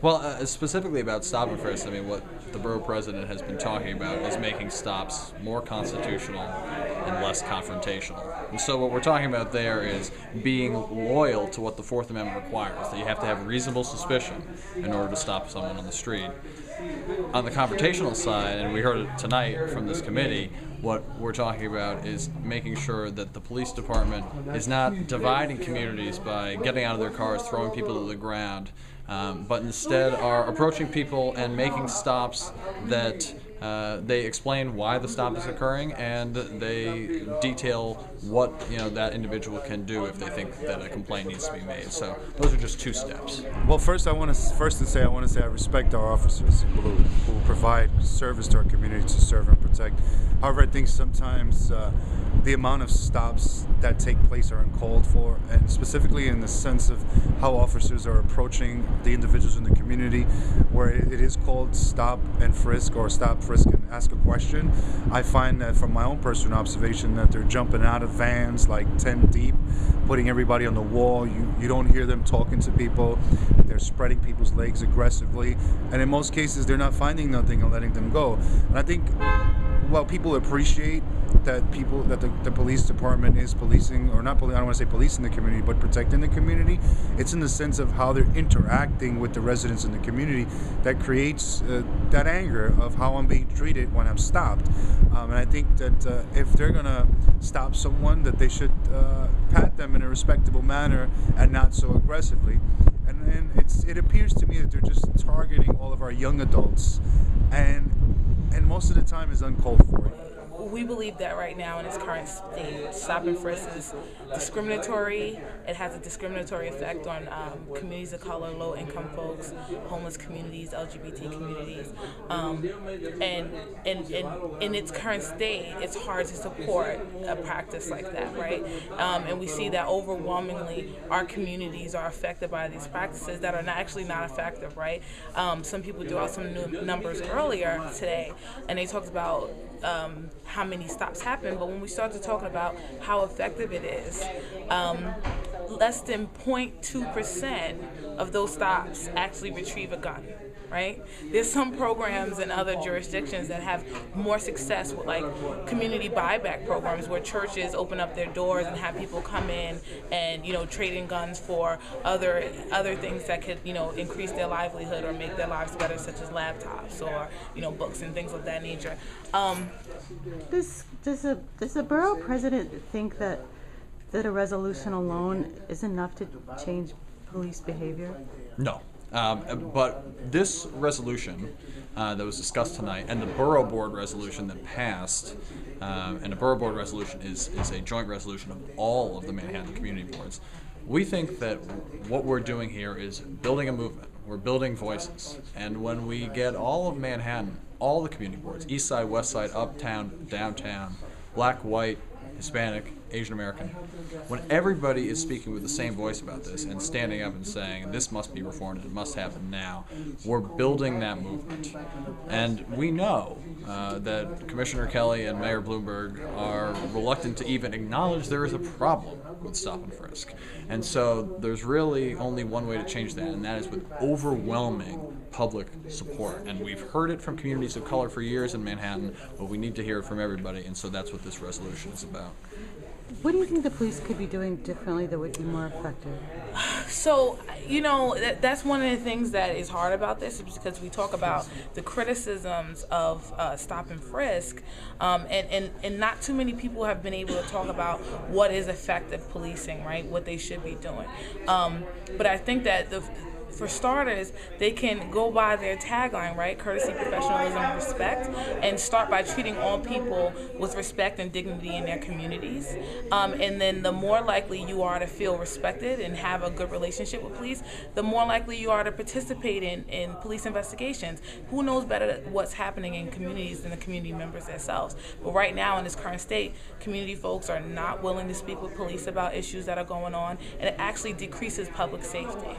Well, specifically about stop and frisk, I mean, what the borough president has been talking about is making stops more constitutional and less confrontational. And so what we're talking about there is being loyal to what the Fourth Amendment requires, that you have to have reasonable suspicion in order to stop someone on the street. On the confrontational side, and we heard it tonight from this committee, what we're talking about is making sure that the police department is not dividing communities by getting out of their cars, throwing people to the ground, but instead are approaching people and making stops that they explain why the stop is occurring, and they detail what that individual can do if they think that a complaint needs to be made. So those are just two steps. Well, I want to say I respect our officers in blue who provide service to our community to serve and protect. However, I think sometimes the amount of stops that take place are uncalled for, and specifically in the sense of how officers are approaching the individuals in the community, where it is called stop and frisk or stop, frisk, and ask a question. I find that from my own personal observation that they're jumping out of vans like 10 deep, putting everybody on the wall. You don't hear them talking to people. They're spreading people's legs aggressively, and in most cases they're not finding nothing and letting them go. And I think while people appreciate that the police department is policing, or not, I don't want to say policing the community, but protecting the community, it's in the sense of how they're interacting with the residents in the community that creates that anger of how I'm being treated when I'm stopped. And I think that if they're going to stop someone, that they should pat them in a respectable manner and not so aggressively. And it appears to me that they're just targeting all of our young adults, and most of the time is uncalled for. We believe that right now in its current state, stop and frisk is discriminatory. It has a discriminatory effect on communities of color, low-income folks, homeless communities, LGBT communities. And in its current state, it's hard to support a practice like that, right? And we see that overwhelmingly our communities are affected by these practices that are actually not effective, right? Some people threw out some new numbers earlier today, and they talked about how many stops happen, but when we started talking about how effective it is, less than 0.2% of those stops actually retrieve a gun, right? There's some programs in other jurisdictions that have more success with like community buyback programs where churches open up their doors and have people come in and trade in guns for other things that could increase their livelihood or make their lives better, such as laptops or books and things of that nature. Does the borough president think that a resolution alone is enough to change police behavior? No. But this resolution that was discussed tonight, and the borough board resolution that passed, and the borough board resolution is a joint resolution of all of the Manhattan community boards. We think that what we're doing here is building a movement. We're building voices. And when we get all of Manhattan, all the community boards, east side, west side, uptown, downtown, black, white, Hispanic, Asian American, when everybody is speaking with the same voice about this and standing up and saying this must be reformed, it must happen now, we're building that movement. And we know that Commissioner Kelly and Mayor Bloomberg are reluctant to even acknowledge there is a problem with stop and frisk. And so there's really only one way to change that, and that is with overwhelming public support. And we've heard it from communities of color for years in Manhattan, but we need to hear it from everybody, and so that's what this resolution is about. What do you think the police could be doing differently that would be more effective? So, that's one of the things that is hard about this, is because we talk about the criticisms of stop and frisk, and not too many people have been able to talk about what is effective policing, right? What they should be doing. But I think that for starters, they can go by their tagline, right? Courtesy, professionalism, and respect, and start by treating all people with respect and dignity in their communities. And then the more likely you are to feel respected and have a good relationship with police, the more likely you are to participate in police investigations. Who knows better what's happening in communities than the community members themselves? But right now in this current state, community folks are not willing to speak with police about issues that are going on, and it actually decreases public safety.